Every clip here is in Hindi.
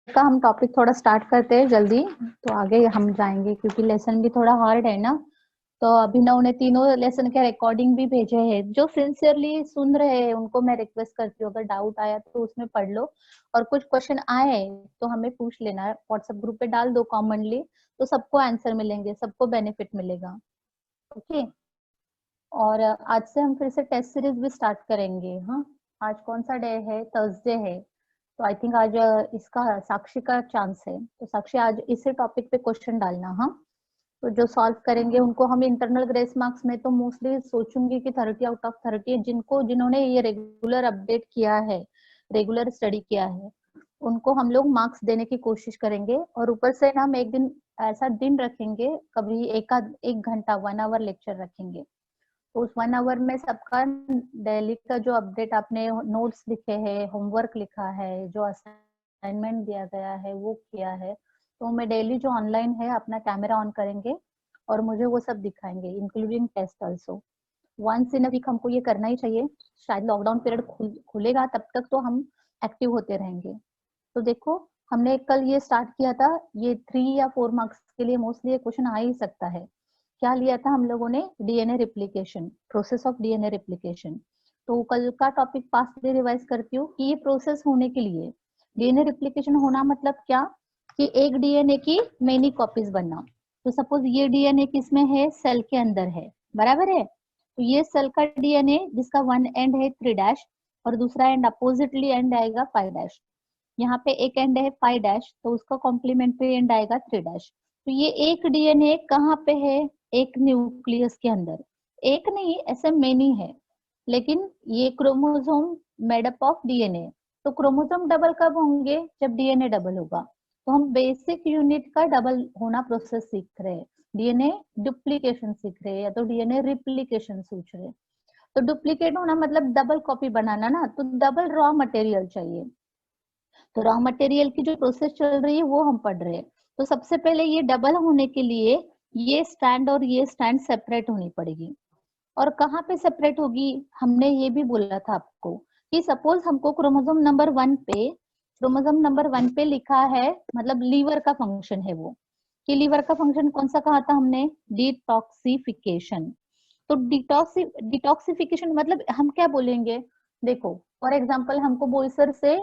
का हम टॉपिक थोड़ा स्टार्ट करते हैं जल्दी, तो आगे हम जाएंगे क्योंकि लेसन भी थोड़ा हार्ड है ना। तो अभिनव ने तीनों लेसन के रिकॉर्डिंग भी भेजे हैं। जो सिंसियरली सुन रहे हैं उनको मैं रिक्वेस्ट करती हूँ, अगर डाउट आया तो उसमें पढ़ लो, और कुछ क्वेश्चन आए तो हमें पूछ लेना है, व्हाट्सएप ग्रुप पे डाल दो कॉमनली, तो सबको आंसर मिलेंगे, सबको बेनिफिट मिलेगा। ओके। और आज से हम फिर से टेस्ट सीरीज भी स्टार्ट करेंगे। हाँ, आज कौन सा डे है? थर्सडे है। तो आई थिंक आज इसका साक्षी का चांस है, तो साक्षी आज इसी टॉपिक पे क्वेश्चन डालना। हाँ, तो जो सॉल्व करेंगे उनको हम इंटरनल ग्रेस मार्क्स में तो मोस्टली सोचूंगी कि 30 आउट ऑफ 30, जिनको जिन्होंने ये रेगुलर अपडेट किया है, रेगुलर स्टडी किया है, उनको हम लोग मार्क्स देने की कोशिश करेंगे। और ऊपर से ना हम एक दिन ऐसा दिन रखेंगे, कभी एक घंटा 1 आवर लेक्चर रखेंगे। तो उस 1 आवर में सबका डेली का जो अपडेट, आपने नोट्स लिखे हैं, होमवर्क लिखा है, जो असाइनमेंट दिया गया है वो किया है, तो मैं डेली जो ऑनलाइन है अपना कैमरा ऑन करेंगे और मुझे वो सब दिखाएंगे, including test also. Once in a week हमको ये करना ही चाहिए। शायद लॉकडाउन पीरियड खुलेगा, तब तक तो हम एक्टिव होते रहेंगे। तो देखो, हमने कल ये स्टार्ट किया था, ये 3 या 4 मार्क्स के लिए मोस्टली ये क्वेश्चन आ ही सकता है। क्या लिया था हम लोगों ने? DNA replication, process of DNA replication. तो कल का टॉपिक फास्टली रिवाइज करती हूँ कि ये प्रोसेस होने के लिए, डीएनए रिप्लिकेशन होना मतलब क्या, कि एक डीएनए की मेनी कॉपीज बनना। तो सपोज ये डीएनए किसमें है? सेल के अंदर है, बराबर है। तो ये सेल का डीएनए जिसका वन एंड है 3' और दूसरा एंड अपोजिटली एंड आएगा 5'। यहाँ पे एक एंड है 5' तो उसका कॉम्प्लीमेंट्री एंड आएगा 3'। तो ये एक डीएनए कहाँ पे है? एक न्यूक्लियस के अंदर। एक नहीं, ऐसे मेनी है, लेकिन ये क्रोमोसोम मेडअप ऑफ डीएनए। तो क्रोमोसोम डबल कब होंगे? जब डीएनए डबल होगा। तो हम बेसिक यूनिट का डबल होना प्रोसेस सीख रहे हैं, डीएनए डुप्लीकेशन सीख रहे हैं, या तो डीएनए रिप्लीकेशन सीख रहे हैं। तो डुप्लीकेट होना मतलब डबल कॉपी बनाना ना, तो डबल रॉ मटेरियल चाहिए। तो रॉ मटेरियल की जो प्रोसेस चल रही है वो हम पढ़ रहे हैं। तो सबसे पहले ये डबल होने के लिए ये स्टैंड और ये स्टैंड सेपरेट होनी पड़ेगी। और कहाँ पे सेपरेट होगी? हमने ये भी बोला था आपको कि सपोज हमको क्रोमोसोम नंबर 1 पे लिखा है, मतलब लीवर का फंक्शन है वो, कि लीवर का फंक्शन कौन सा कहा था हमने? डिटॉक्सिफिकेशन। तो डिटॉक्सिफिकेशन मतलब हम क्या बोलेंगे? देखो, फॉर एग्जांपल हमको बोईसर से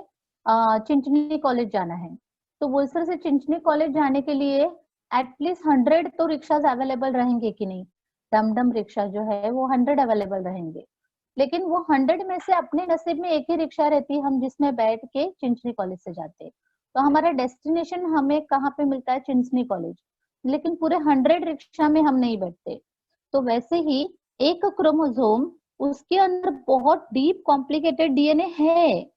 चिंचनी कॉलेज जाना है। तो बोईसर से चिंचनी कॉलेज जाने के लिए एटलीस्ट 100 तो रिक्शाज अवेलेबल रहेंगे कि नहीं? डमडम रिक्शा जो है वो 100 अवेलेबल रहेंगे, लेकिन वो 100 में से अपने नसीब में एक ही रिक्शा रहती है, हम जिसमें बैठ के चिंचनी कॉलेज से जाते हैं। तो हमारा डेस्टिनेशन हमें कहाँ पे मिलता है? चिंचनी कॉलेज। लेकिन पूरे 100 रिक्शा में हम नहीं बैठते। तो वैसे ही एक क्रोमोसोम, उसके अंदर बहुत डीप कॉम्प्लिकेटेड डीएनए है,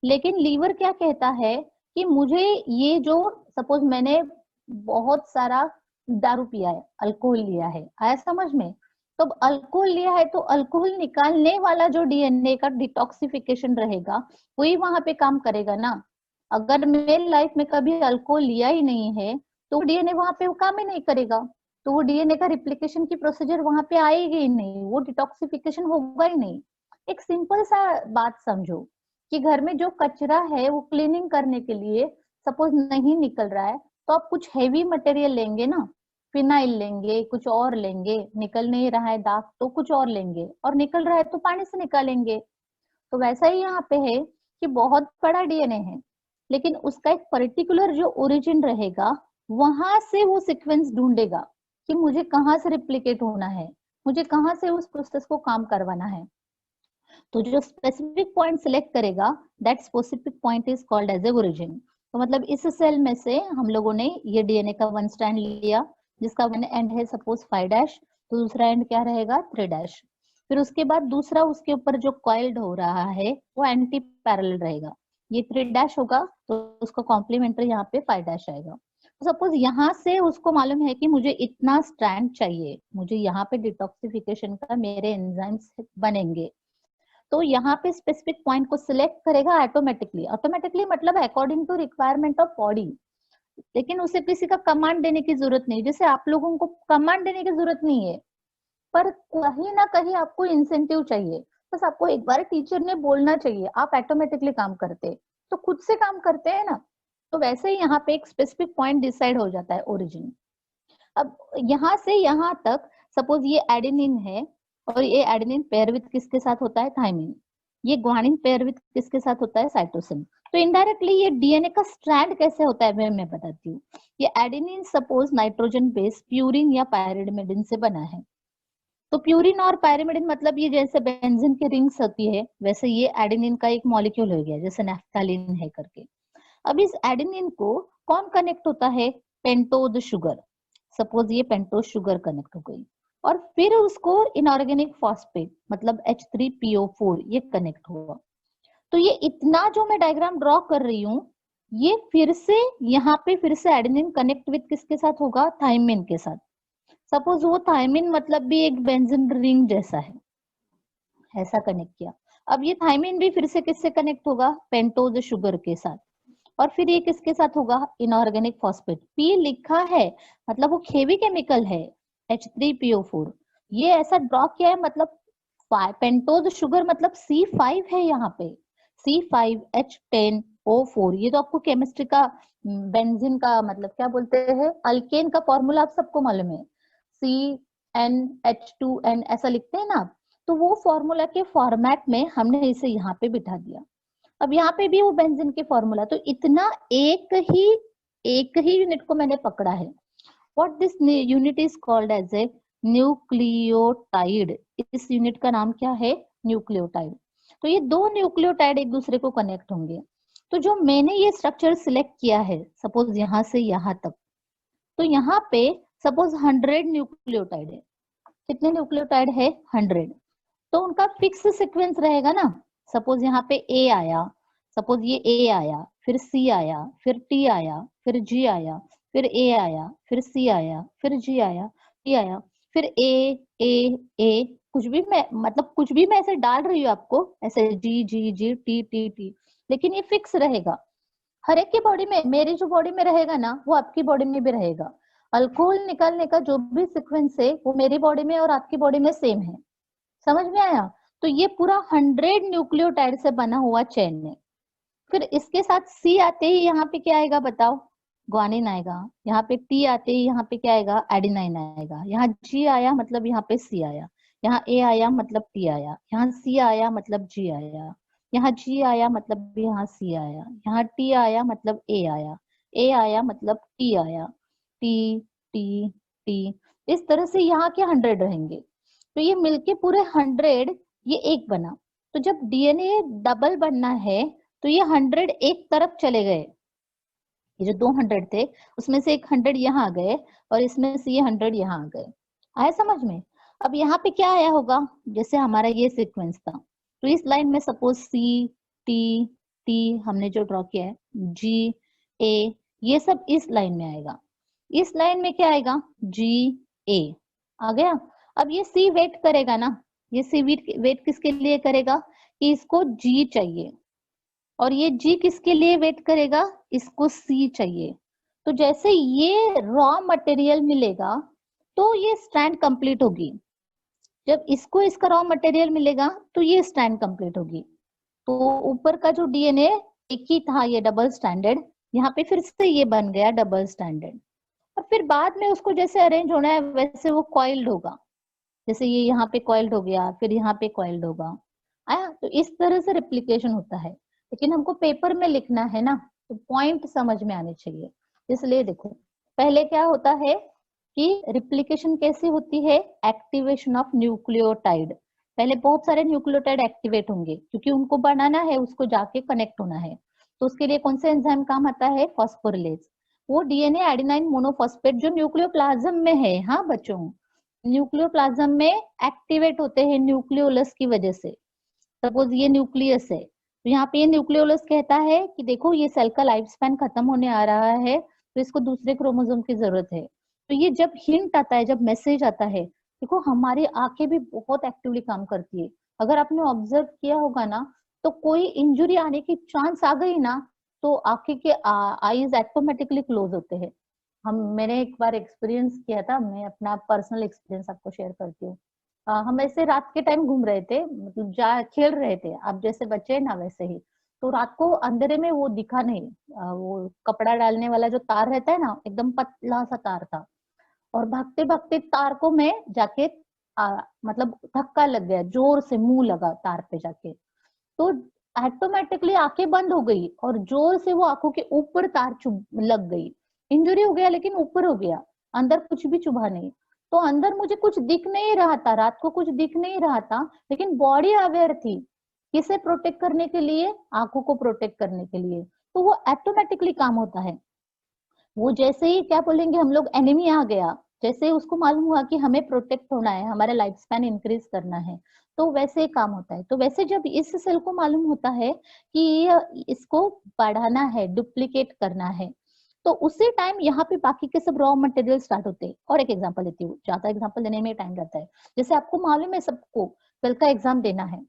लेकिन लीवर क्या कहता है कि मुझे ये जो, सपोज मैंने बहुत सारा दारू पिया है, अल्कोहल लिया है, आया समझ में? तो अल्कोहल लिया है तो अल्कोहल निकालने वाला जो डीएनए का डिटॉक्सिफिकेशन रहेगा वही वहां पे काम करेगा ना। अगर मेरी लाइफ में कभी अल्कोहल लिया ही नहीं है तो डीएनए वहां पे वो काम ही नहीं करेगा। तो वो डीएनए का रिप्लिकेशन की प्रोसीजर वहां पे आएगी ही नहीं, वो डिटॉक्सिफिकेशन होगा ही नहीं। एक सिंपल सा बात समझो कि घर में जो कचरा है वो क्लीनिंग करने के लिए सपोज नहीं निकल रहा है, तो आप कुछ हेवी मटेरियल लेंगे ना, फिनाइल लेंगे, कुछ और लेंगे, निकल नहीं रहा है दाग तो कुछ और लेंगे, और निकल रहा है तो पानी से निकालेंगे। तो वैसा ही यहाँ पे है कि बहुत बड़ा डीएनए है, लेकिन उसका एक पर्टिकुलर जो ओरिजिन रहेगा, वहां से वो सीक्वेंस ढूंढेगा कि मुझे कहाँ से रिप्लिकेट होना है, मुझे कहाँ से उस प्रोसेस को काम करवाना है। तो जो स्पेसिफिक पॉइंट सिलेक्ट करेगा, that specific point is called as a origin. तो मतलब इस सेल में से हम लोगों ने ये डीएनए का वन स्ट्रैंड लिया, जिसका वन एंड है सपोज 5', तो दूसरा एंड क्या रहेगा? 3'। फिर उसके बाद दूसरा उसके ऊपर जो कॉइल्ड हो रहा है वो एंटी पैरेलल रहेगा, ये 3' होगा, तो उसका कॉम्प्लीमेंट्री यहाँ पे 5' आएगा। सपोज यहाँ से उसको मालूम है कि मुझे इतना स्ट्रैंड चाहिए, मुझे यहाँ पे डिटॉक्सिफिकेशन का मेरे एंजाइम्स बनेंगे, तो यहाँ पे स्पेसिफिक पॉइंट को सिलेक्ट करेगा ऑटोमेटिकली। ऑटोमेटिकली मतलब according to requirement of body, लेकिन उसे किसी का कमांड देने की जरूरत नहीं, जैसे आप लोगों को कमांड देने की जरूरत नहीं है, पर कहीं ना कहीं आपको इंसेंटिव चाहिए। बस आपको एक बार टीचर ने बोलना चाहिए, आप ऑटोमेटिकली काम करते, तो खुद से काम करते हैं ना। तो वैसे ही यहाँ पे एक स्पेसिफिक पॉइंट डिसाइड हो जाता है ओरिजिन। अब यहाँ से यहाँ तक सपोज ये एडेनिन है और ये एडेनिन पेयर विथ किसके साथ होता है, थाइमिन। ये ग्वानिन पेयर विथ किसके साथ होता है, साइटोसिन। तो इनडायरेक्टली ये डीएनए का स्ट्रैंड कैसे होता है मैं बताती हूँ। ये adenine suppose nitrogen base purine या पायरिडमिडिन से बना है। तो प्यूरिन और पायरिमिडिन मतलब ये जैसे बेंजीन की रिंग्स होती है, वैसे ये एडेनिन का एक मॉलिक्यूल हो गया, जैसे नैफ्थालीन है करके। अब इस एडेनिन को कौन कनेक्ट होता है, पेंटोज शुगर। सपोज ये पेंटोज शुगर कनेक्ट हो गई और फिर उसको इनऑर्गेनिक फॉस्फेट मतलब H3PO4 ये कनेक्ट हुआ। तो ये इतना जो मैं डायग्राम ड्रॉ कर रही हूँ, ये फिर से यहाँ पे फिर से एडेनिन कनेक्ट विद किसके साथ होगा, थाइमिन के साथ। सपोज वो थाइमिन मतलब भी एक बेंजीन रिंग जैसा है, ऐसा कनेक्ट किया। अब ये थाइमिन भी फिर से किससे कनेक्ट होगा, पेंटोज शुगर के साथ। और फिर ये किसके साथ होगा, इनऑर्गेनिक फॉस्फेट। पी लिखा है मतलब वो हेवी केमिकल है, H3PO4। ये ऐसा ड्रॉ किया है मतलब पेंटोज शुगर मतलब C5 है यहाँ पे, C5H10O4। ये तो आपको केमिस्ट्री का बेंजीन का मतलब क्या बोलते हैं, अल्केन का फॉर्मूला आप सबको मालूम है, CnH2n ऐसा लिखते हैं ना। तो वो फॉर्मूला के फॉर्मेट में हमने इसे यहाँ पे बिठा दिया। अब यहाँ पे भी वो बेंजीन के फॉर्मूला, तो इतना एक ही यूनिट को मैंने पकड़ा है। What this unit is called as a nucleotide. इस यूनिट का नाम क्या है, न्यूक्लियोटाइड। तो ये दो न्यूक्लियोटाइड एक दूसरे को कनेक्ट होंगे। तो जो मैंने ये स्ट्रक्चर सिलेक्ट किया है, सपोज यहाँ से यहाँ तक, तो यहाँ पे सपोज 100 न्यूक्लियोटाइड है। कितने न्यूक्लियोटाइड है, 100। तो उनका फिक्स सीक्वेंस रहेगा ना। सपोज यहाँ पे ए आया, सपोज ये ए आया, फिर सी आया, फिर टी आया, फिर जी आया, फिर ए आया, फिर सी आया, फिर जी आया, टी आया, फिर ए कुछ भी मैं मतलब कुछ भी मैं ऐसे डाल रही हूँ आपको, ऐसे जी जी जी टी टी टी, लेकिन ये फिक्स रहेगा हर एक की बॉडी में। मेरी जो बॉडी में रहेगा ना वो आपकी बॉडी में भी रहेगा। अल्कोहल निकालने का जो भी सीक्वेंस है वो मेरी बॉडी में और आपकी बॉडी में सेम है। समझ में आया। तो ये पूरा 100 न्यूक्लियोटाइड से बना हुआ चेन है। फिर इसके साथ सी आते ही यहाँ पे क्या आएगा बताओ, ग्वानिन आएगा। यहाँ पे टी आते ही यहाँ पे क्या आएगा, एडिनाइन आएगा। यहाँ जी आया मतलब यहाँ पे सी आया। यहाँ ए आया मतलब टी आया। यहाँ सी आया मतलब जी आया। यहाँ जी आया मतलब यहाँ सी आया। यहाँ टी आया मतलब ए आया। ए आया मतलब टी आया। टी टी टी, इस तरह से यहाँ के 100 रहेंगे। तो ये मिलके पूरे 100 ये एक बना। तो जब डीएनए डबल बनना है तो ये 100 एक तरफ चले गए। ये जो 200 थे उसमें से एक 100 यहाँ आ गए और इसमें से ये 100 यहाँ आ गए। आया समझ में। अब यहाँ पे क्या आया होगा, जैसे हमारा ये सीक्वेंस था, तो इस लाइन में सपोज सी टी टी हमने जो ड्रॉ किया है, जी ए, ये सब इस लाइन में आएगा। इस लाइन में क्या आएगा, जी ए आ गया। अब ये सी वेट करेगा ना, ये सी वेट किसके लिए करेगा, कि इसको जी चाहिए। और ये जी किसके लिए वेट करेगा, इसको सी चाहिए। तो जैसे ये रॉ मटेरियल मिलेगा तो ये स्ट्रैंड कंप्लीट होगी। जब इसको इसका रॉ मटेरियल मिलेगा तो ये स्ट्रैंड कंप्लीट होगी। तो ऊपर का जो डीएनए एक ही था ये डबल स्टैंडर्ड, यहाँ पे फिर से ये बन गया डबल स्टैंडर्ड। और फिर बाद में उसको जैसे अरेंज होना है वैसे वो कॉइल्ड होगा। जैसे ये यहाँ पे कॉइल्ड हो गया, फिर यहाँ पे कॉइल्ड होगा। आया। तो इस तरह से रिप्लिकेशन होता है, लेकिन हमको पेपर में लिखना है ना, तो पॉइंट समझ में आने चाहिए। इसलिए देखो पहले क्या होता है कि रिप्लिकेशन कैसे होती है, एक्टिवेशन ऑफ न्यूक्लियोटाइड। पहले बहुत सारे न्यूक्लियोटाइड एक्टिवेट होंगे क्योंकि उनको बनाना है, उसको जाके कनेक्ट होना है। तो उसके लिए कौन सा एंजाइम काम आता है, फॉस्फोरिलेज। वो डीएनए एडेनाइन मोनोफॉस्फेट जो न्यूक्लियोप्लाज्म में है, हाँ बच्चों, न्यूक्लियोप्लाज्म में एक्टिवेट होते हैं न्यूक्लियोलस की वजह से। सपोज ये न्यूक्लियस है तो यहाँ पे ये न्यूक्लियोलस कहता है कि देखो ये सेल का लाइफ स्पैन खत्म होने आ रहा है तो इसको दूसरे क्रोमोसोम की जरूरत है। तो ये जब हिंट आता है, जब मैसेज आता है, देखो हमारी आंखें भी बहुत एक्टिवली काम करती है। अगर आपने ऑब्जर्व किया होगा ना, तो कोई इंजुरी आने की चांस आ गई ना तो आंखें के आईज ऑटोमेटिकली क्लोज होते हैं। मैंने एक बार एक्सपीरियंस किया था, मैं अपना पर्सनल एक्सपीरियंस आपको शेयर करती हूँ। हम ऐसे रात के टाइम घूम रहे थे, मतलब जा खेल रहे थे, अब जैसे बच्चे ना वैसे ही। तो रात को अंधेरे में वो दिखा नहीं, वो कपड़ा डालने वाला जो तार रहता है ना, एकदम पतला सा तार था, और भागते भागते तार को मैं जाके मतलब धक्का लग गया, जोर से मुंह लगा तार पे जाके, तो ऑटोमेटिकली आंखें बंद हो गई और जोर से वो आंखों के ऊपर तार चुभ लग गई। इंजरी हो गया लेकिन ऊपर हो गया, अंदर कुछ भी चुभा नहीं। तो अंदर मुझे कुछ दिख नहीं रहा था, रात को कुछ दिख नहीं रहा था, लेकिन बॉडी अवेयर थी, किसे प्रोटेक्ट करने के लिए, आंखों को प्रोटेक्ट करने के लिए। तो वो ऑटोमेटिकली काम होता है। वो जैसे ही क्या बोलेंगे हम लोग, एनिमी आ गया, जैसे ही उसको मालूम हुआ कि हमें प्रोटेक्ट होना है, हमारा लाइफ स्पैन इंक्रीज करना है, तो वैसे ही काम होता है। तो वैसे जब इस सेल को मालूम होता है कि इसको बढ़ाना है, डुप्लीकेट करना है, तो उसी टाइम यहाँ पे बाकी के सब रॉ मटेरियल स्टार्ट होते हैं। और एक एग्जांपल देती हूँ, ज्यादा एग्जांपल देने में टाइम जाता है। जैसे आपको मालूम है सबको 12th का एग्जाम देना है,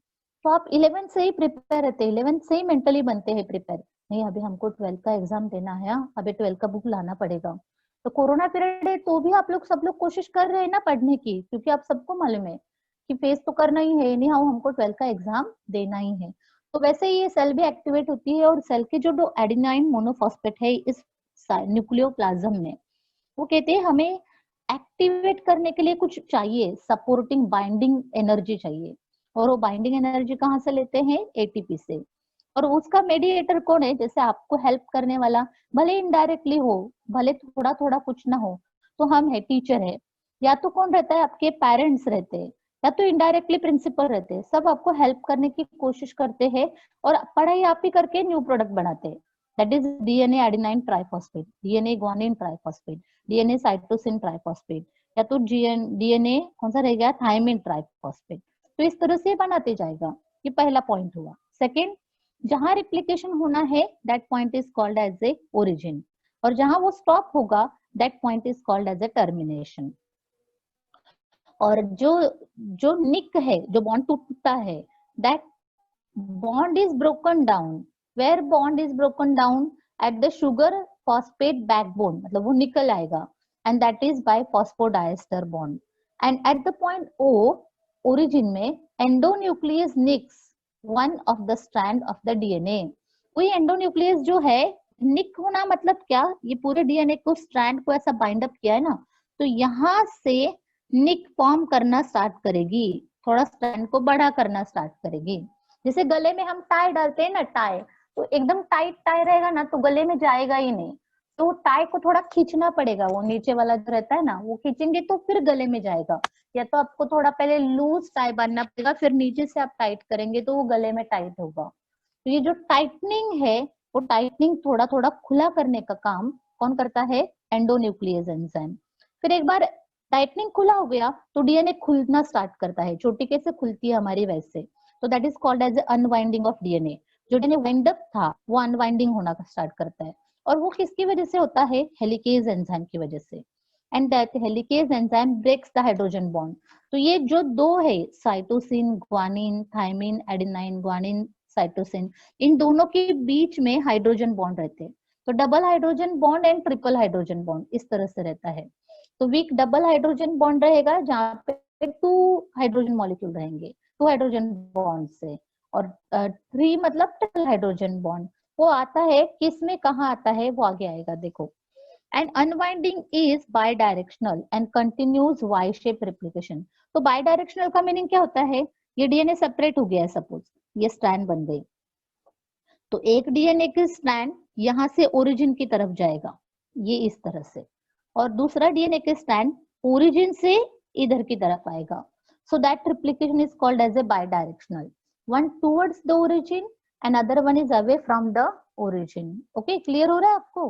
तो आप 11th से ही प्रिपेयर रहते हैं, 11th से ही मेंटली बनते हैं प्रिपेयर, नहीं अभी हमको 12th का एग्जाम देना है, अभी 12th का बुक लाना पड़ेगा। तो कोरोना पीरियड है तो भी आप लोग सब लोग कोशिश कर रहे हैं ना पढ़ने की, क्योंकि आप सबको मालूम है कि फेस तो करना ही है, नहीं हाँ हमको 12th का एग्जाम देना ही है। तो वैसे ही ये सेल भी एक्टिवेट होती है, और सेल के जो एडेनाइन मोनोफॉस्फेट है इस न्यूक्लियोप्लाज्म में, वो कहते हैं हमें एक्टिवेट करने के लिए कुछ चाहिए, सपोर्टिंग बाइंडिंग एनर्जी चाहिए। और वो बाइंडिंग एनर्जी कहाँ से लेते हैं, एटीपी से। और उसका मेडिएटर कौन है, जैसे आपको हेल्प करने वाला, भले इनडायरेक्टली हो, भले थोड़ा थोड़ा कुछ ना हो, तो हम है, टीचर है, या तो कौन रहता है, आपके पेरेंट्स रहते हैं, या तो इनडायरेक्टली प्रिंसिपल रहते हैं, सब आपको हेल्प करने की कोशिश करते हैं, और पढ़ाई आप ही करके न्यू प्रोडक्ट बनाते हैं। That is DNA adenine triphosphate, DNA guanine triphosphate, DNA cytosine triphosphate, या तो डीएनए कौन सा रह गया, थायमिन ट्राइफॉस्फेट। तो इस तरह से बनाते जाएगा। ये पहला पॉइंट हुआ। सेकेंड, जहां रिप्लिकेशन होना है that point is called as a origin, और जहां वो स्टॉप होगा that point is called as a termination. और जो जो निक है, जो बॉन्ड टूटता है, that bond is broken down, where bond is broken down at the sugar phosphate backbone, मतलब वो निकल आएगा, and that is by phosphodiester bond, and at the point O, origin में endonuclease nicks one of the strand of the DNA। वही endonuclease जो है, निक होना मतलब क्या, ये पूरे डीएनए को स्ट्रैंड को ऐसा बाइंड अप किया है ना, तो यहाँ से निक फॉर्म करना स्टार्ट करेगी, थोड़ा स्ट्रैंड को बड़ा करना स्टार्ट करेगी। जैसे गले में हम टाई डालते हैं ना, टाई, तो एकदम टाइट टाई रहेगा ना तो गले में जाएगा ही नहीं, तो टाई को थोड़ा खींचना पड़ेगा, वो नीचे वाला जो रहता है ना वो खींचेंगे तो फिर गले में जाएगा, या तो आपको थोड़ा पहले लूज टाई बांधना पड़ेगा, फिर नीचे से आप टाइट करेंगे तो वो गले में टाइट होगा। तो ये जो टाइटनिंग है, वो टाइटनिंग थोड़ा थोड़ा खुला करने का काम कौन करता है, एंडोन्यूक्लियस एंजाइम। फिर एक बार टाइटनिंग खुला हो गया तो डीएनए खुलना स्टार्ट करता है, चोटी कैसे खुलती है हमारी वैसे, तो that is called as unwinding of DNA. जो डीएनए वाइंड अप था वो अनवाइंडिंग होना स्टार्ट करता है, और वो किसकी वजह से होता है, हेलिकेज एंजाइम की वजह से, and that helicase enzyme breaks the hydrogen bond. तो ये जो दो है, cytosine guanine, thymine adenine, guanine cytosine, इन दोनों के बीच में हाइड्रोजन बॉन्ड रहते हैं, तो double hydrogen bond and triple hydrogen bond इस तरह से रहता है। तो वीक डबल हाइड्रोजन बॉन्ड रहेगा जहाँ पे 2 हाइड्रोजन मॉलिक्यूल रहेंगे, 2 हाइड्रोजन बॉन्ड से, और 3 मतलब ट्रिपल हाइड्रोजन बॉन्ड। वो आता है किस में, कहाँ आता है, वो आगे आएगा देखो। And unwinding is bidirectional and continues Y shape replication. तो बाई डायरेक्शनल का मीनिंग क्या होता है, ये डीएनए सेपरेट हो गया है, सपोज ये स्ट्रैंड बन गई, तो एक डीएनए की स्ट्रैंड यहाँ से ओरिजिन की तरफ जाएगा, ये इस तरह से, और दूसरा डीएनए के स्ट्रैंड ओरिजिन से इधर की तरफ आएगा। So that replication is called as a bidirectional, one towards the origin and other one is away from the origin. Okay, clear हो रहा है आपको।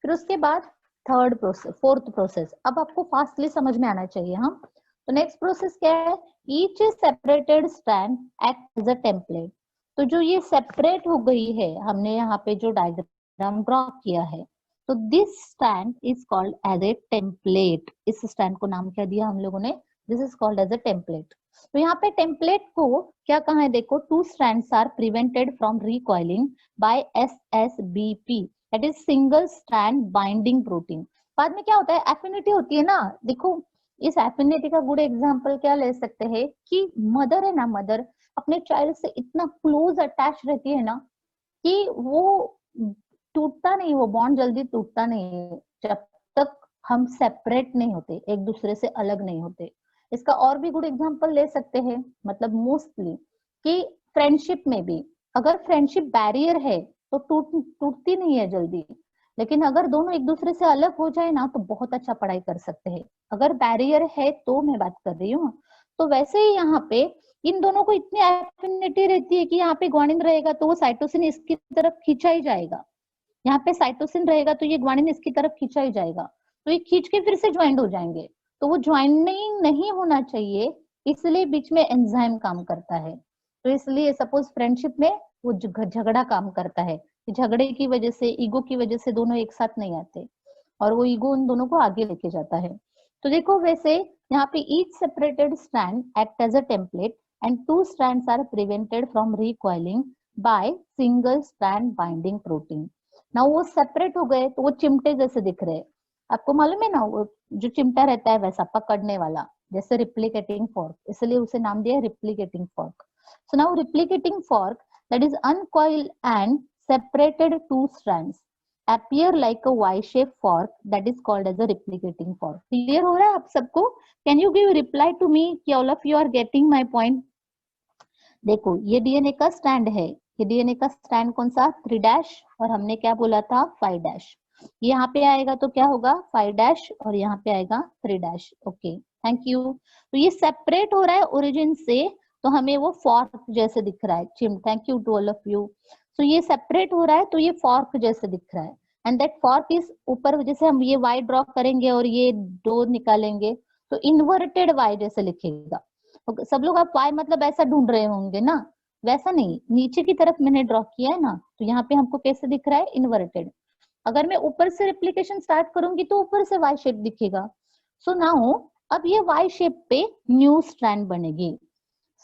फिर उसके बाद थर्ड प्रोसेस, फोर्थ प्रोसेस, अब आपको फास्टली समझ में आना चाहिए। हम तो नेक्स्ट प्रोसेस क्या है, each separated strand act as a template. तो जो ये सेपरेट हो गई है, हमने यहाँ पे जो डायग्राम ड्रॉ किया है, तो this strand is called as a template. इस स्ट्रैंड को नाम क्या दिया हम लोगों ने, this is called as a template. तो यहाँ पे टेम्पलेट को क्या कहा है देखो, 2 strands are prevented from recoiling by SSBP, that is single strand binding protein. बाद में क्या होता है, एफिनिटी होती है ना, देखो इस एफिनिटी का गुड एग्जांपल क्या ले सकते हैं कि मदर है ना, मदर अपने चाइल्ड से इतना क्लोज अटैच रहती है ना, कि वो टूटता नहीं, वो बॉन्ड जल्दी टूटता नहीं है जब तक हम सेपरेट नहीं होते, एक दूसरे से अलग नहीं होते। इसका और भी गुड एग्जांपल ले सकते हैं, मतलब मोस्टली कि फ्रेंडशिप में भी अगर फ्रेंडशिप बैरियर है तो टूटती नहीं है जल्दी, लेकिन अगर दोनों एक दूसरे से अलग हो जाए ना तो बहुत अच्छा पढ़ाई कर सकते हैं, अगर बैरियर है तो मैं बात कर रही हूँ। तो वैसे ही यहाँ पे इन दोनों को इतनी एफिनिटी रहती है कि यहाँ पे ग्वानिन रहेगा तो वो साइटोसिन इसकी तरफ खींचा ही जाएगा, यहाँ पे साइटोसिन रहेगा तो ये ग्वानिन इसकी तरफ खींचा ही जाएगा, तो ये खींच के फिर से ज्वाइंट हो जाएंगे। तो वो ज्वाइनिंग नहीं होना चाहिए, इसलिए बीच में एंजाइम काम करता है। तो इसलिए सपोज फ्रेंडशिप में वो झगड़ा काम करता है, झगड़े की वजह से, ईगो की वजह से दोनों एक साथ नहीं आते और वो ईगो उन दोनों को आगे लेके जाता है। तो देखो वैसे यहाँ पे each separated strand act as a template and two strands are prevented from recoiling by single strand binding protein. ना वो सेपरेट हो गए तो वो चिमटे जैसे दिख रहे हैं, आपको मालूम है ना, वो जो चिमटा रहता है वैसा पकड़ने वाला, जैसे रिप्लिकेटिंग फॉर्क, इसलिए उसे नाम दिया replicating fork. So now replicating fork that is uncoiled and separated two strands appear like a Y-shaped fork that is called as a replicating fork. Clear हो रहा है आप सबको? Can you give reply to me कि all of you are getting my point? देखो ये डीएनए का स्टैंड है, ये डीएनए का स्टैंड कौन सा 3 डैश, और हमने क्या बोला था 5 डैश, यहाँ पे आएगा तो क्या होगा 5 डैश और यहाँ पे आएगा 3 डैश। Okay thank you. तो ये सेपरेट हो रहा है ओरिजिन से, तो हमें वो फॉर्क जैसे दिख रहा है। चिम thank you to all of you. So ये सेपरेट हो रहा है तो ये फॉर्क जैसे दिख रहा है, एंड दैट फॉर्क इज ऊपर, जैसे हम ये वाई ड्रॉ करेंगे और ये दो निकालेंगे तो इन्वर्टेड वाई जैसे लिखेगा। सब लोग आप वाई मतलब ऐसा ढूंढ रहे होंगे ना, वैसा नहीं, नीचे की तरफ मैंने ड्रॉ किया है ना, तो यहाँ पे हमको कैसे दिख रहा है इन्वर्टेड। अगर मैं ऊपर से रिप्लिकेशन स्टार्ट करूंगी तो ऊपर से वाई शेप दिखेगा। सो नाउ अब ये वाई शेप पे न्यू स्ट्रैंड बनेगी।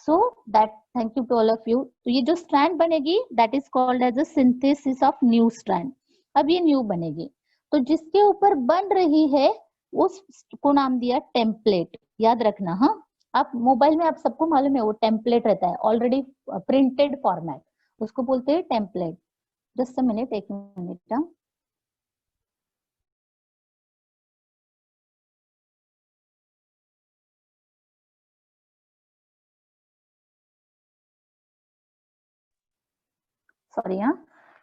So that thank you to all of you. तो ये जो स्ट्रैंड बनेगी that is called as a synthesis of new strand. अब ये न्यू बनेगी, तो जिसके ऊपर बन रही है उस को नाम दिया टेम्पलेट। याद रखना, हाँ आप मोबाइल में आप सबको मालूम है वो टेम्पलेट रहता है ऑलरेडी प्रिंटेड फॉर्मेट, उसको बोलते हैं टेम्पलेट। जस्ट अ मिनट, एक मिनट। सॉरी हाँ।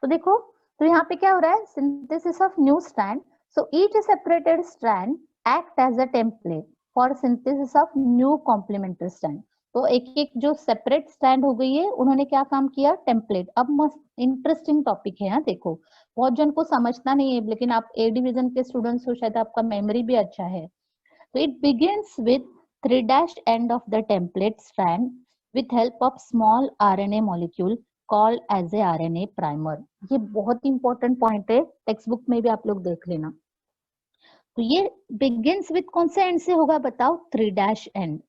तो देखो, तो यहाँ पे क्या हो रहा है synthesis of new strand. So each separated strand act as a template for synthesis of new complementary strand. तो एक एक जो सेपरेट स्ट्रैंड हो गई है उन्होंने क्या काम किया टेम्पलेट। अब मस्त इंटरेस्टिंग टॉपिक है, देखो बहुत जन को समझना नहीं है, लेकिन आप ए डिवीजन के स्टूडेंट्स हो, शायद आपका मेमोरी भी अच्छा है। So it begins with 3 dash end of the template strand with help of small RNA molecule called as a RNA primer। ये बहुत इंपॉर्टेंट पॉइंट है, टेक्स्ट बुक में भी आप लोग देख लेना। तो ये begins with कौन से एंड से होगा बताओ 3 dash end,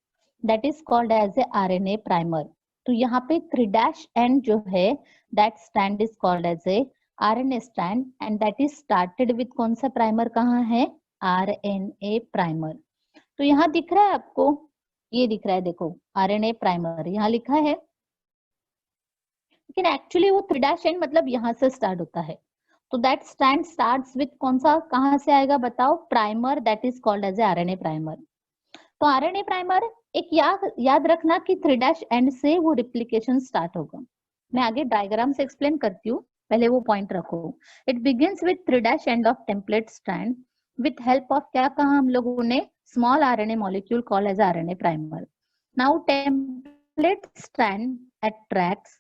that is called as a RNA primer। तो यहाँ पे 3 dash end जो है that strand is called as a RNA strand and that is started with कौन सा प्राइमर कहाँ है RNA प्राइमर। तो यहाँ दिख रहा है आपको, ये दिख रहा है देखो आरएनए प्राइमर यहाँ लिखा है, लेकिन एक्चुअली वो 3 डैश एंड मतलब यहाँ से स्टार्ट होता है। तो दैट स्टैंड स्टार्ट्स विद कौन सा, कहाँ से आएगा बताओ primer, that is called as a RNA primer. तो आरएनए प्राइमर एक याद रखना कि 3 डैश एंड से वो रिप्लिकेशन स्टार्ट होगा। मैं आगे डायग्राम से एक्सप्लेन करती हूँ, पहले वो पॉइंट रखो। It begins with 3 dash end of template strand with help of क्या कहा हम लोगों ने small RNA molecule called as RNA primer। Now template strand attracts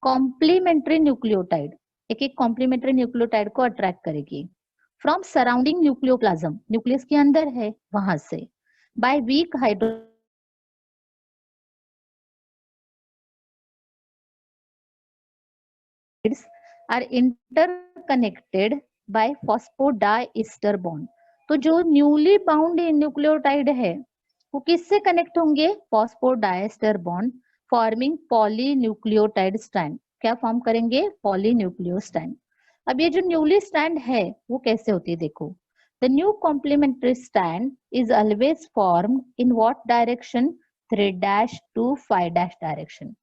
complementary nucleotide, एक एक complementary nucleotide को attract करेगी from surrounding nucleoplasm, nucleus के अंदर है वहां से, by weak hydro are interconnected by phosphodiester bond। तो जो न्यूली बाउंड न्यूक्लियोटाइड है वो किससे कनेक्ट होंगे phosphodiester bond forming polynucleotide strand. क्या फॉर्म करेंगे पॉलीन्यूक्लियो स्ट्रैंड। अब ये जो न्यूली स्ट्रैंड है वो कैसे होती है देखो, the new complementary strand is always formed in what direction 3 dash to 5 dash direction.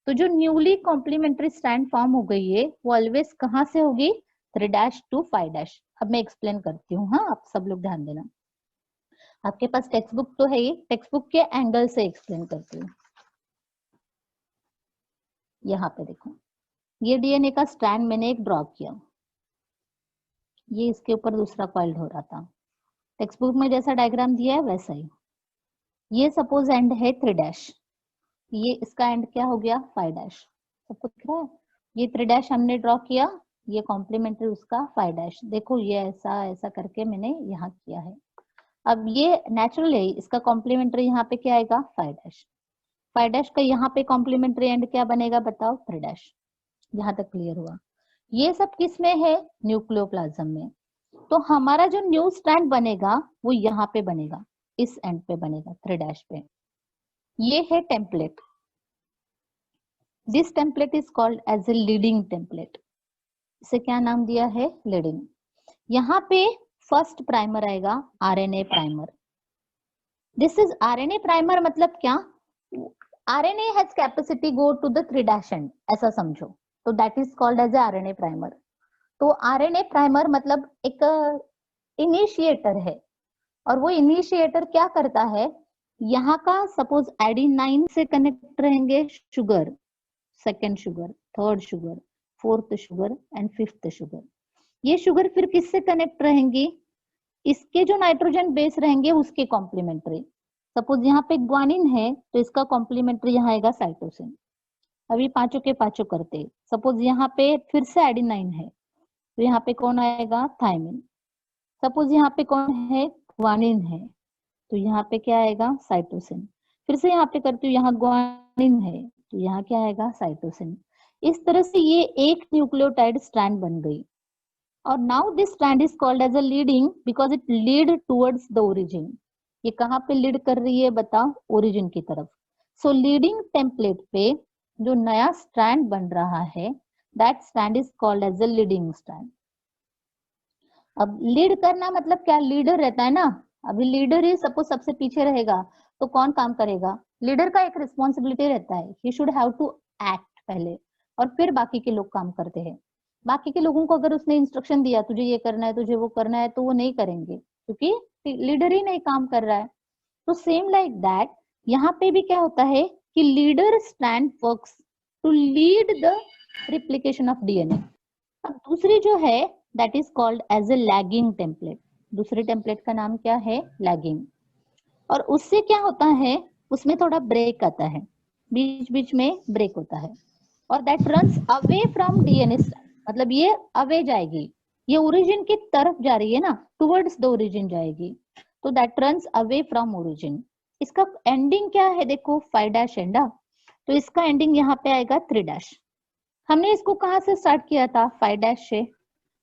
तो जो न्यूली कॉम्प्लीमेंट्री स्ट्रैंड फॉर्म हो गई है वो ऑलवेज कहाँ से होगी, 3' to 5'। अब मैं एक्सप्लेन करती हूँ, हाँ आप सब लोग ध्यान देना। आपके पास टेक्स्ट बुक तो है ही, टेक्स्ट बुक के एंगल से एक्सप्लेन करती हूँ। यहाँ पे देखो, ये डीएनए का स्ट्रैंड मैंने एक ड्रॉ किया, ये इसके ऊपर दूसरा कॉइल्ड हो रहा था, टेक्स्ट बुक में जैसा डायग्राम दिया है वैसा ही। ये सपोज एंड है 3', ये इसका एंड क्या हो गया 5'। सबको दिख रहा है, ये 3' हमने ड्रॉ किया, ये कॉम्प्लीमेंट्री उसका 5'। देखो ये ऐसा ऐसा करके मैंने यहाँ किया है। अब ये नेचुरल है, इसका कॉम्प्लीमेंट्री यहाँ पे क्या आएगा 5'। 5' का यहाँ पे कॉम्प्लीमेंट्री एंड क्या बनेगा बताओ 3'। यहाँ तक क्लियर हुआ। ये सब किस में है, न्यूक्लियोप्लाज्म में। तो हमारा जो न्यू स्ट्रैंड बनेगा वो यहाँ पे बनेगा, इस एंड पे बनेगा 3' पे। ये है template, this template is called as a leading template. इसे क्या नाम दिया है, लीडिंग। यहाँ पे फर्स्ट प्राइमर आएगा RNA primer. This is RNA primer, मतलब क्या, RNA has capacity go to the 3' end, ऐसा समझो, तो that is called as a RNA primer. तो आरएनए प्राइमर मतलब एक इनिशिएटर है, और वो इनिशिएटर क्या करता है, यहाँ का सपोज एडेनाइन से कनेक्ट रहेंगे sugar, second sugar, third sugar, fourth sugar and fifth sugar. ये शुगर फिर किससे कनेक्ट रहेंगी, इसके जो नाइट्रोजन बेस रहेंगे उसके कॉम्प्लीमेंट्री। सपोज यहाँ पे ग्वानिन है तो इसका कॉम्प्लीमेंट्री यहाँ आएगा साइटोसिन। अभी पांचों के पांचों करते, सपोज यहाँ पे फिर से एडेनाइन है तो यहाँ पे कौन आएगा, थायमिन। सपोज यहाँ पे कौन है, ग्वानिन है, तो यहाँ पे क्या आएगा, साइटोसिन। फिर से यहाँ पे करती हूँ, यहाँ ग्वानिन है तो यहाँ क्या आएगा, साइटोसिन। इस तरह से ये एक न्यूक्लियोटाइड स्ट्रैंड बन गई। और now this strand is called as a leading because it lead towards the origin. ये कहाँ पे लीड कर रही है बताओ, ओरिजिन की तरफ। सो लीडिंग टेम्पलेट पे जो नया स्ट्रैंड बन रहा है, that strand is called as a leading strand. अब लीड करना मतलब क्या, लीडर रहता है ना। अभी लीडर ही सपोज सबसे पीछे रहेगा तो कौन काम करेगा, लीडर का एक रिस्पॉन्सिबिलिटी रहता है, he should have to act पहले और फिर बाकी के लोग काम करते हैं। बाकी के लोगों को अगर उसने इंस्ट्रक्शन दिया तुझे ये करना है, तुझे वो करना है, तो वो नहीं करेंगे क्योंकि लीडर ही नहीं काम कर रहा है। तो सेम लाइक दैट यहाँ पे भी क्या होता है कि leader strand works to lead the replication of DNA. अब दूसरी जो है that is called as a lagging template. दूसरे टेम्पलेट का नाम क्या है, लैगिंग। और उससे क्या होता है, उसमें थोड़ा ब्रेक आता है, बीच बीच में ब्रेक होता है, और that runs away from DNA strand. मतलब ये अवे जाएगी, ये ओरिजिन की तरफ जा रही है ना, टुवर्ड्स द ओरिजिन जाएगी, तो that runs away from origin. इसका एंडिंग क्या है देखो, 5' एंड, तो इसका एंडिंग यहाँ पे आएगा 3'। हमने इसको कहाँ से स्टार्ट किया था, 5' से,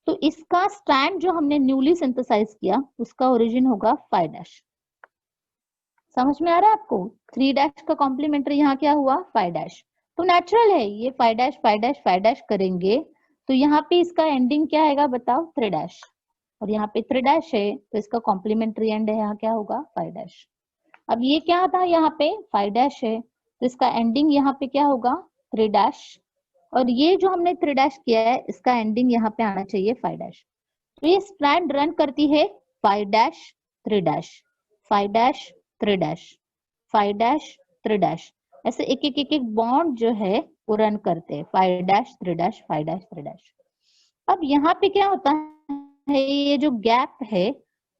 तो इसका स्ट्रैंड जो हमने न्यूली सिंथेसाइज किया उसका ओरिजिन होगा 5'। समझ में आ रहा है आपको, 3' का कॉम्प्लीमेंट्री यहाँ क्या हुआ 5'। तो नेचुरल है ये 5' 5' 5' करेंगे तो यहाँ पे इसका एंडिंग क्या आएगा बताओ, 3'। और यहाँ पे 3' है तो इसका कॉम्प्लीमेंट्री एंड है यहाँ क्या होगा 5'। अब ये क्या था, यहाँ पे 5' है तो इसका एंडिंग यहाँ पे क्या होगा 3'। और ये जो हमने 3' किया है इसका एंडिंग यहाँ पे आना चाहिए 5'। तो ये स्ट्रैंड रन करती है 5' 3', 5' 3', 5' 3', ऐसे एक एक एक एक बॉन्ड जो है वो रन करते हैं 5' 3', 5' 3'। अब यहाँ पे क्या होता है, ये जो गैप है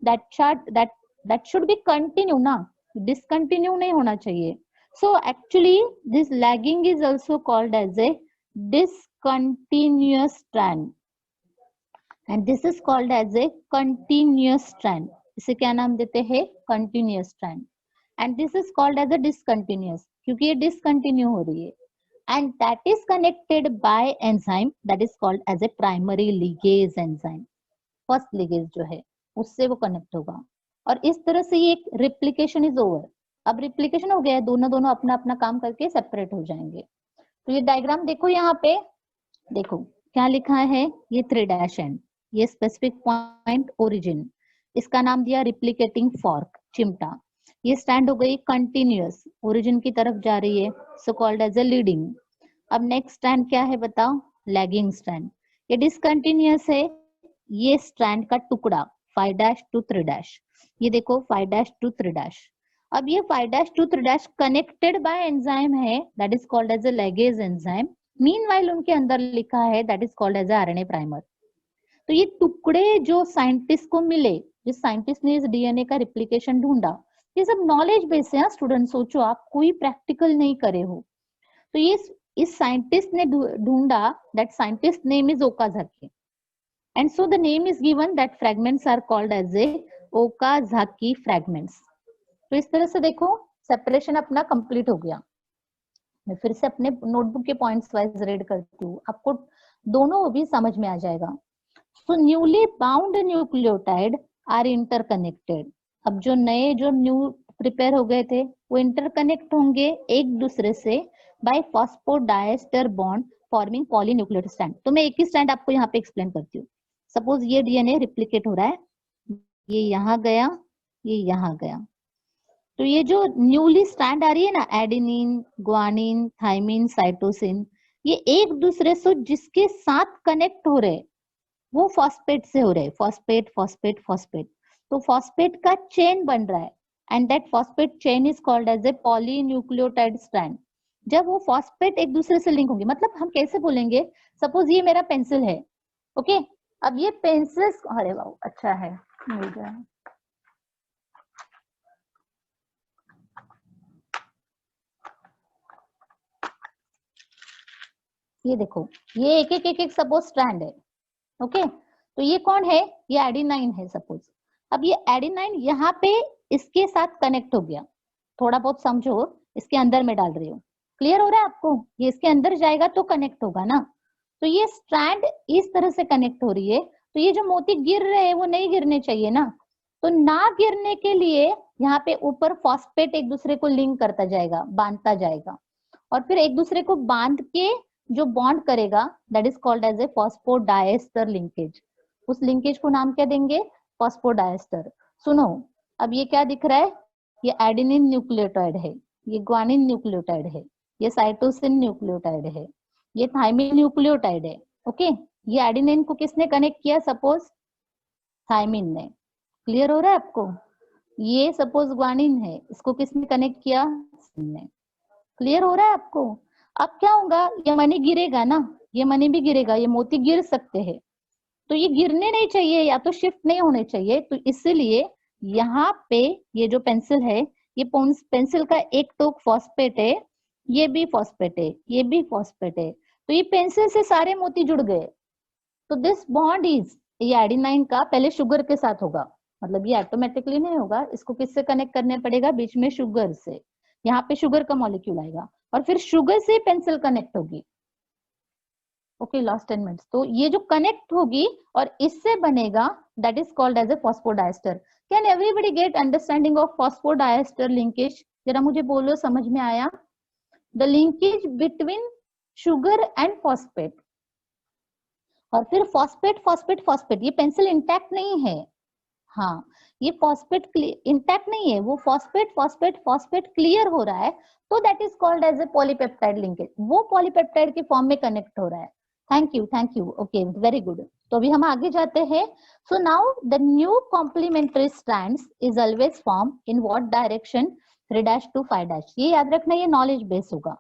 दैट शुड बी कंटिन्यू ना, डिसकंटिन्यू नहीं होना चाहिए। So actually this lagging is also called as a discontinuous strand and this is called as a continuous strand. इसे क्या नाम देते हैं, continuous strand, and this is called as a discontinuous क्योंकि ये discontinue हो रही है, and that is connected by enzyme that is called as a primary ligase enzyme. first ligase जो है उससे वो कनेक्ट होगा और इस तरह से ये रिप्लिकेशन इज ओवर। अब रिप्लिकेशन हो गया है, दोनों दोनों अपना अपना काम करके सेपरेट हो जाएंगे। तो ये डायग्राम देखो, यहाँ पे देखो क्या लिखा है, ये 3' एंड, ये स्पेसिफिक पॉइंट ओरिजिन, इसका नाम दिया रिप्लिकेटिंग फॉर्क चिमटा। ये स्टैंड हो गई कंटिन्यूअस, ओरिजिन की तरफ जा रही है, so called as a leading. अब नेक्स्ट स्ट्रैंड क्या है बताओ, लैगिंग स्ट्रैंड। ये डिसकंटिन्यूअस है, ये स्ट्रैंड का टुकड़ा 5' to 3', ये देखो 5' to 3'। अब ये 5' to 3' कनेक्टेड बाय एंजाइम है, that is called as a ligase enzyme. Meanwhile उनके अंदर लिखा है that is called as a RNA primer. तो ये टुकड़े जो साइंटिस्ट को मिले, जिस साइंटिस्ट ने इस डीएनए का रिप्लिकेशन ढूंढा, ये सब नॉलेज बेस है स्टूडेंट। सोचो आप कोई प्रैक्टिकल नहीं करे हो, तो ये इस साइंटिस्ट ने ढूंढा, that scientist name is Okazaki, and so the name is given, that fragments are called as a Okazaki fragments. तो इस तरह से देखो सेपरेशन अपना कंप्लीट हो गया। मैं फिर से अपने नोटबुक के पॉइंट्स वाइज रीड करती हूँ, आपको दोनों भी समझ में आ जाएगा। So newly bound nucleotide are interconnected। अब जो नए जो न्यू प्रिपेयर हो गए थे वो इंटरकनेक्ट होंगे एक दूसरे से by phosphodiester bond forming polynucleotide strand. तो मैं एक ही स्ट्रैंड आपको यहाँ पे एक्सप्लेन करती हूँ। सपोज ये डीएनए रिप्लिकेट हो रहा है, ये यहाँ गया, ये यहाँ गया, तो ये जो न्यूली स्ट्रैंड आ रही है ना, एडेनिन, ग्वानिन, थाइमिन, साइटोसिन, ये एक दूसरे से जिसके साथ कनेक्ट हो रहे वो फॉस्फेट से हो रहे, फॉस्फेट फॉस्फेट फॉस्फेट। तो फॉस्फेट का चेन बन रहा है, and that phosphate chain is called as a polynucleotide strand. जब वो फॉस्फेट एक दूसरे से लिंक होंगे, मतलब हम कैसे बोलेंगे, सपोज ये मेरा पेंसिल है, ओके, अब ये पेंसिल, अरे वाह अच्छा है, मिल गया। ये देखो, ये एक एक एक एक सपोज स्ट्रैंड है, ओके, तो ये कौन है, ये एडेनाइन है सपोज। अब ये एडेनाइन यहाँ पे इसके साथ कनेक्ट हो गया, थोड़ा बहुत समझो, इसके अंदर में डाल रही हूँ, क्लियर हो रहा है आपको, ये इसके अंदर जाएगा तो कनेक्ट होगा ना। तो ये स्ट्रैंड इस तरह से कनेक्ट हो रही है, तो ये जो मोती गिर रहे हैं वो नहीं गिरने चाहिए ना, तो ना गिरने के लिए यहाँ पे ऊपर फॉस्फेट एक दूसरे को लिंक करता जाएगा, बांधता जाएगा, और फिर एक दूसरे को बांध के जो बॉन्ड करेगा that is called as a phosphodiester linkage. उस लिंकेज को नाम क्या देंगे, फॉस्फोडाइएस्टर। सुनो, अब ये क्या दिख रहा है, ये एडेनिन न्यूक्लियोटाइड है, ये ग्वानिन न्यूक्लियोटाइड है, ये साइटोसिन न्यूक्लियोटाइड है, ये थाइमिन न्यूक्लियोटाइड है, ओके। ये एडेनिन को किसने कनेक्ट किया, सपोज थाइमिन ने, क्लियर हो रहा है आपको। ये सपोज ग्वानिन है, इसको किसने कनेक्ट किया, ने, क्लियर हो रहा है आपको। अब क्या होगा, ये मनी गिरेगा ना, ये मनी भी गिरेगा, ये मोती गिर सकते हैं, तो ये गिरने नहीं चाहिए या तो शिफ्ट नहीं होने चाहिए, तो इसलिए यहाँ पे ये जो पेंसिल है, ये पेंसिल का एक टोक फॉस्फेट है, ये भी फॉस्फेट है, ये भी फॉस्फेट है, तो ये पेंसिल से सारे मोती जुड़ गए। तो दिस बॉन्ड इज, ये एडेनाइन का पहले शुगर के साथ होगा, मतलब ये ऑटोमेटिकली नहीं होगा, इसको किससे कनेक्ट करने पड़ेगा, बीच में शुगर से, यहाँ पे शुगर का मॉलिक्यूल आएगा और फिर शुगर से पेंसिल कनेक्ट होगी, ओके, लास्ट 10 मिनट्स। तो ये जो कनेक्ट होगी और इससे बनेगा that is called as a phosphodiester. Can everybody get understanding of phosphodiester linkage, जरा मुझे बोलो समझ में आया, the linkage between sugar and phosphate. और फिर फॉस्फेट फॉस्फेट फॉस्फेट, ये पेंसिल इंटैक्ट नहीं है, हाँ ये फॉस्फेट इंटैक्ट नहीं है, वो फॉस्फेट फॉस्फेट फॉस्फेट क्लियर हो रहा है, तो that is called as a polypeptide linkage, वो पॉलीपेप्टाइड के फॉर्म में कनेक्ट हो रहा है। Thank you, okay, very good. तो अभी हम आगे जाते हैं। So now the new complementary strands is always form in what direction, 3' to 5', ये याद रखना, ये नॉलेज बेस होगा।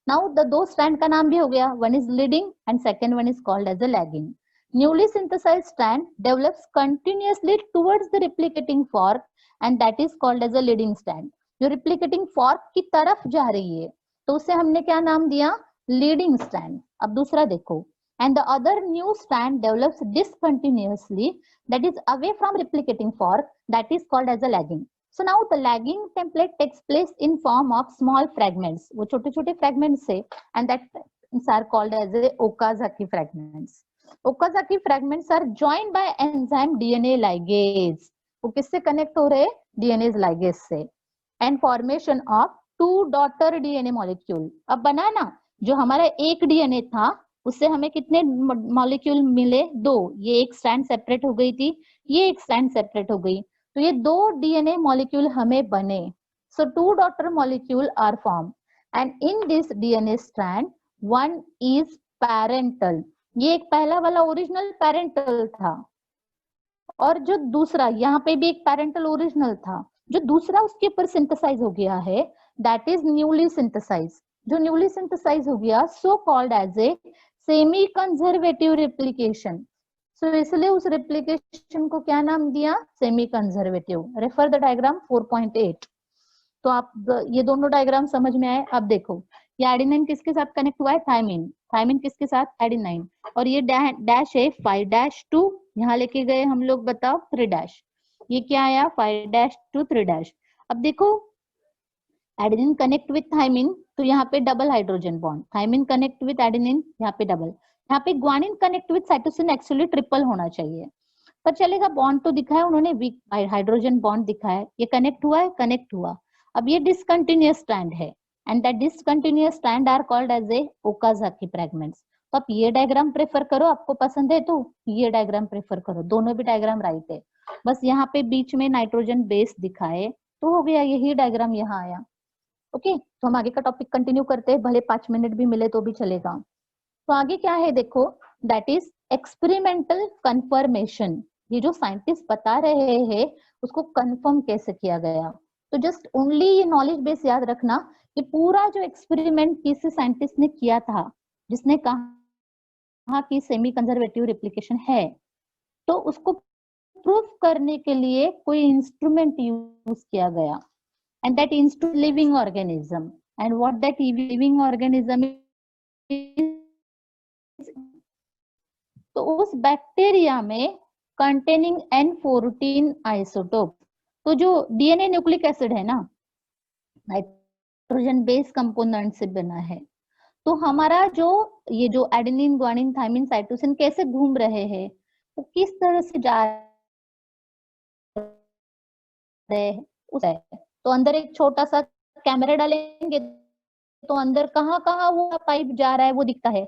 नाउ द दो स्ट्रैंड का नाम भी हो गया, one is leading and second one is called as a lagging. Newly synthesized strand develops continuously towards the replicating fork and that is called as a leading strand। जो replicating fork की तरफ जा रही है तो उसे हमने क्या नाम दिया, leading strand। अब दूसरा देखो, and the other new strand develops discontinuously that is away from replicating fork, that is called as a lagging। So now the lagging template takes place in form of small fragments, वो छोटे छोटे fragments से, and that are called as a Okazaki fragments। Okazaki fragments are joined by enzyme DNA ligase। वो किससे कनेक्ट हो रहे, DNA ligase से, and formation of 2 daughter DNA molecule। अब बना ना, जो हमारा एक DNA था उससे हमें कितने मॉलिक्यूल मिले, 2, ये एक स्ट्रैंड सेपरेट हो गई थी, ये एक स्ट्रैंड सेपरेट हो गई, तो ये 2 DNA मॉलिक्यूल हमें बने। So 2 daughter molecule are formed and in this DNA strand one is parental, ये एक पहला वाला ओरिजिनल पैरेंटल था, और जो दूसरा यहाँ पे भी एक पैरेंटल ओरिजिनल था, जो दूसरा उसके ऊपर सिंथेसाइज हो गया है, दैट इज न्यूली सिंथेसाइज। जो न्यूली सिंथेसाइज हो गया, so called as a semi conservative replication. So इसलिए उस रेप्लिकेशन को क्या नाम दिया, semi conservative. Refer the diagram 4.8। तो आप ये दोनों डायग्राम समझ में आए। अब देखो, ये एडेनिन किसके साथ कनेक्ट हुआ है, थायमिन। थायमिन किसके साथ, एडेनाइन। और ये डैश है 5-2, यहाँ लेके गए हम लोग, बताओ 3-। ये क्या आया, 5-2 3-। अब देखो, एडेनिन कनेक्ट विथ थायमिन, तो यहाँ पे double hydrogen bond. Thymine connect with adenine, यहाँ पे डबल। यहाँ पे guanine connect with cytosine, actually triple होना चाहिए, पर चलेगा। बॉन्ड तो दिखा है उन्होंने, वीक हाइड्रोजन बॉन्ड दिखा है। ये कनेक्ट हुआ है, कनेक्ट हुआ। अब ये डिसकंटिन्यूअस स्ट्रैंड है, and that discontinuous strand are called as a Okazaki fragments. तो आप ये डायग्राम प्रेफर करो, आपको पसंद है तो ये डायग्राम प्रेफर करो, दोनों भी डायग्राम राइट है। बस यहाँ पे बीच में नाइट्रोजन बेस दिखाए तो हो गया, यही डायग्राम यहाँ आया। ओके, तो हम आगे का टॉपिक कंटिन्यू करते हैं, भले 5 मिनट भी मिले तो भी चलेगा। तो आगे क्या है देखो, दैट इज एक्सपेरिमेंटल कंफर्मेशन। ये जो साइंटिस्ट बता रहे हैं उसको कंफर्म कैसे किया गया। तो जस्ट ओनली ये नॉलेज बेस याद रखना कि पूरा जो एक्सपेरिमेंट किसी साइंटिस्ट ने किया था, जिसने कहा कि सेमी कंजर्वेटिव रेप्लिकेशन है, तो उसको प्रूफ करने के लिए कोई इंस्ट्रूमेंट यूज किया गया, and that instrument living organism, and what that living organism is, तो उस बैक्टीरिया में containing N14 आइसोटोप। तो जो डीएनए न्यूक्लिक एसिड है ना, नाइट्रोजन बेस कंपोनेंट से बना है। तो हमारा जो ये जो एडेनिन, ग्वानिन, थायमिन, साइटोसिन कैसे घूम रहे हैं, वो किस तरह से जा रहे हैं उस है। तो अंदर एक छोटा सा कैमरा डालेंगे तो अंदर कहाँ कहाँ वो पाइप जा रहा है वो दिखता है।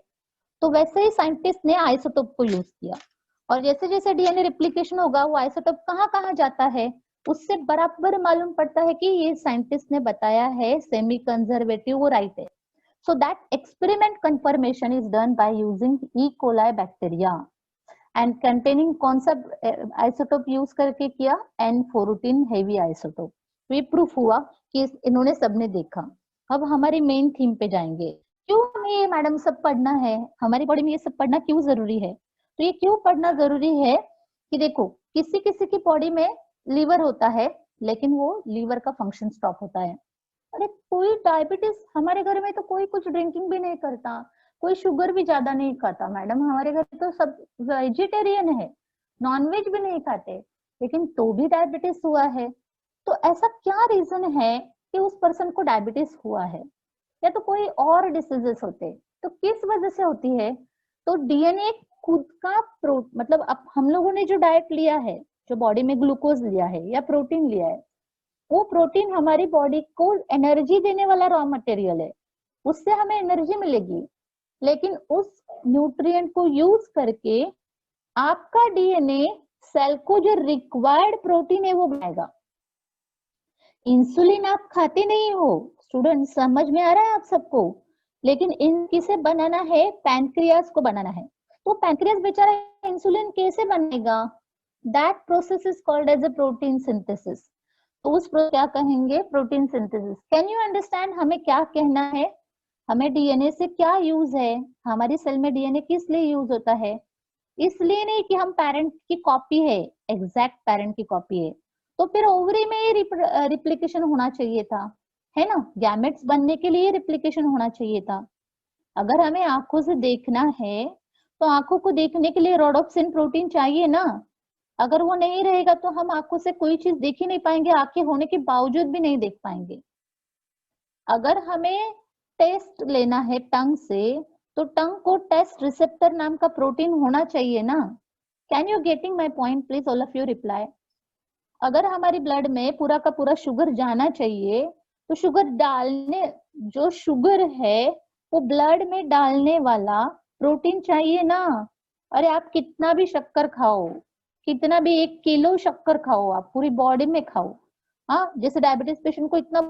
तो वैसे ही साइंटिस्ट ने आइसोटोप को यूज किया, और जैसे जैसे डीएनए रेप्लिकेशन होगा वो आइसोटोप कहाँ कहाँ जाता है, उससे बराबर मालूम पड़ता है कि ये साइंटिस्ट ने बताया है सेमी कंजर्वेटिव, वो राइट है। So that experiment confirmation is done by using E coli bacteria and containing कौन सा आइसोटोप यूज करके किया, N14 हेवी आइसोटोप। तो ये प्रूफ हुआ कि इन्होंने सबने देखा। अब हमारी मेन थीम पे जाएंगे। क्यों हमें ये मैडम सब पढ़ना है, हमारी बॉडी में ये सब पढ़ना क्यों जरूरी है। तो ये क्यों पढ़ना जरूरी है कि देखो, किसी किसी की बॉडी में लीवर होता है, लेकिन वो लीवर का फंक्शन स्टॉप होता है। अरे कोई डायबिटीज, हमारे घर में तो कोई कुछ ड्रिंकिंग भी नहीं करता, कोई शुगर भी ज्यादा नहीं खाता मैडम, हमारे घर तो सब वेजिटेरियन है, नॉनवेज भी नहीं खाते, लेकिन तो भी डायबिटीज हुआ है। तो ऐसा क्या रीजन है कि उस पर्सन को डायबिटीज हुआ है, या तो कोई और डिसीजेस होते, तो किस वजह से होती है। तो डीएनए खुद का मतलब अब हम लोगों ने जो डाइट लिया है, जो बॉडी में ग्लूकोज लिया है या प्रोटीन लिया है, वो प्रोटीन हमारी बॉडी को एनर्जी देने वाला रॉ मटेरियल है, उससे हमें एनर्जी मिलेगी। लेकिन उस न्यूट्रिएंट को यूज करके आपका डीएनए सेल को जो रिक्वायर्ड प्रोटीन है वो बनाएगा। इंसुलिन आप खाते नहीं हो स्टूडेंट, समझ में आ रहा है आप सबको, लेकिन इन किसे बनाना है, पैनक्रियास को बनाना है। तो पैनक्रियास बेचारा इंसुलिन कैसे बनेगा, that process is called as a protein synthesis. तो उस क्या कहेंगे, protein synthesis. Can you understand हमें क्या कहना है, हमें डीएनए से क्या यूज है, हमारी सेल में डीएनए किस लिए यूज होता है। इसलिए नहीं कि हम पेरेंट की कॉपी है, एग्जैक्ट पेरेंट की कॉपी है, तो फिर ओवरी में ही रिप्लिकेशन होना चाहिए था, है ना, गैमेट्स बनने के लिए रिप्लिकेशन होना चाहिए था। अगर हमें आंखों से देखना है तो आंखों को देखने के लिए रोडोप्सिन प्रोटीन चाहिए ना, अगर वो नहीं रहेगा तो हम आंखों से कोई चीज देख ही नहीं पाएंगे, आंखें होने के बावजूद भी नहीं देख पाएंगे। अगर हमें टेस्ट लेना है टंग से, तो टंग को टेस्ट रिसेप्टर नाम का प्रोटीन होना चाहिए ना। Can you getting my point, please all of you reply. अगर हमारी ब्लड में पूरा का पूरा शुगर जाना चाहिए, तो शुगर डालने, जो शुगर है वो ब्लड में डालने वाला प्रोटीन चाहिए ना। अरे आप कितना भी शक्कर खाओ, कितना भी 1 किलो शक्कर खाओ, आप पूरी बॉडी में खाओ, हाँ, जैसे डायबिटीज पेशेंट को इतना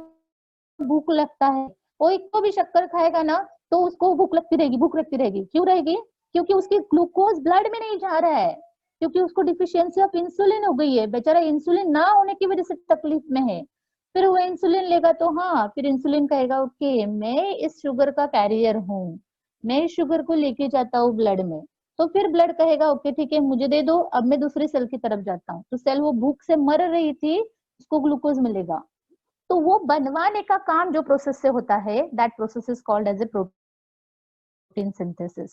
भूख लगता है, वो 1 को भी शक्कर खाएगा ना तो उसको भूख लगती रहेगी, भूख लगती रहेगी। क्यों रहेगी? क्योंकि उसकी ग्लूकोज ब्लड में नहीं जा रहा है, क्योंकि उसको डिफिशियंसी ऑफ इंसुलिन हो गई है। बेचारा इंसुलिन ना होने की वजह से तकलीफ में है। फिर वो इंसुलिन लेगा तो हाँ, फिर इंसुलिन कहेगा ओके मैं इस शुगर का कैरियर हूँ, मैं इस शुगर को लेके जाता हूँ ब्लड में। तो फिर ब्लड कहेगा ओके ठीक है मुझे दे दो, अब मैं दूसरी सेल की तरफ जाता हूँ। तो सेल वो भूख से मर रही थी, उसको ग्लूकोज मिलेगा। तो वो बनवाने का काम जो प्रोसेस से होता है, that process is called as a protein synthesis.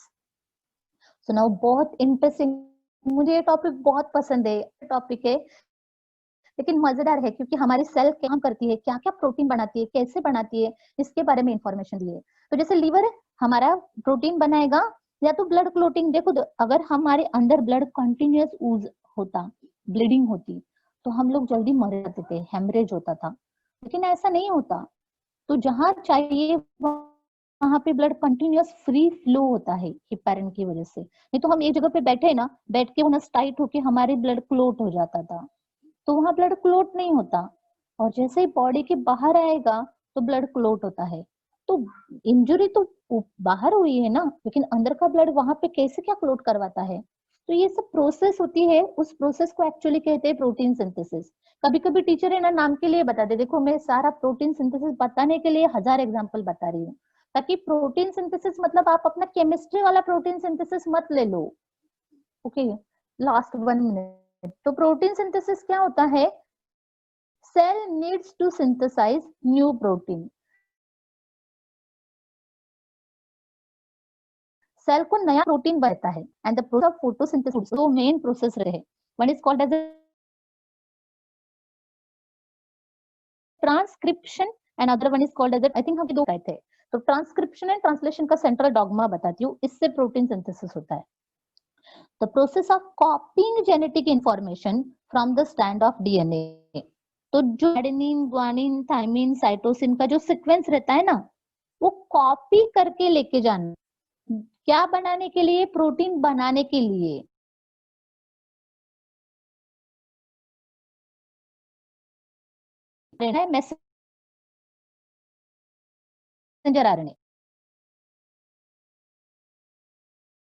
So now बहुत इंटरेस्टिंग, मुझे ये टॉपिक बहुत पसंद है, टॉपिक है लेकिन मजेदार है, क्योंकि हमारी सेल क्या करती है, क्या क्या प्रोटीन बनाती है, कैसे बनाती है, इसके बारे में इंफॉर्मेशन दी है। तो जैसे लीवर हमारा प्रोटीन बनाएगा, या तो ब्लड क्लोटिंग। देखो अगर हमारे अंदर ब्लड कंटिन्यूअस ऊज होता, ब्लीडिंग होती, तो हम लोग जल्दी मर जाते थे, हेमरेज होता था। लेकिन ऐसा नहीं होता। तो जहां चाहिए वहां पे ब्लड कंटिन्यूअस फ्री फ्लो होता है हिपैरिन की वजह से। नहीं तो हम एक जगह पे बैठे ना, बैठ के नस टाइट होके हमारे ब्लड क्लोट हो जाता था, तो वहां ब्लड क्लोट नहीं होता। और जैसे ही बॉडी के बाहर आएगा तो ब्लड क्लोट होता है। तो इंजरी तो बाहर हुई है ना, लेकिन अंदर का ब्लड वहां पे कैसे क्या क्लोट करवाता है? तो ये सब प्रोसेस होती है, उस प्रोसेस को एक्चुअली कहते हैं प्रोटीन सिंथेसिस। कभी कभी टीचर है ना नाम के लिए बता दे, देखो मैं सारा प्रोटीन सिंथेसिस बताने के लिए 1000 एग्जाम्पल बता रही हूँ, ताकि प्रोटीन सिंथेसिस मतलब आप अपना केमिस्ट्री वाला प्रोटीन सिंथेसिस मत ले लो। Okay, last 1 minute. तो प्रोटीन सिंथेसिस क्या होता है? Cell needs to synthesise new protein. Cell को नया प्रोटीन बनता है, and the process of photosynthesis तो मेन प्रोसेस रहे, one is called as transcription and other one is called as, I think हम दो कहते हैं। तो ट्रांसक्रिप्शन एंड ट्रांसलेशन का सेंट्रल डॉगमा बताती हूँ, इससे प्रोटीन सिंथेसिस होता है। The process of कॉपिंग genetic information from the stand of DNA. तो जो एडेनिन, ग्वानिन, थाइमिन, साइटोसिन का जो सीक्वेंस रहता है ना, वो कॉपी करके लेके जाना, क्या बनाने के लिए? प्रोटीन बनाने के लिए। Messenger RNA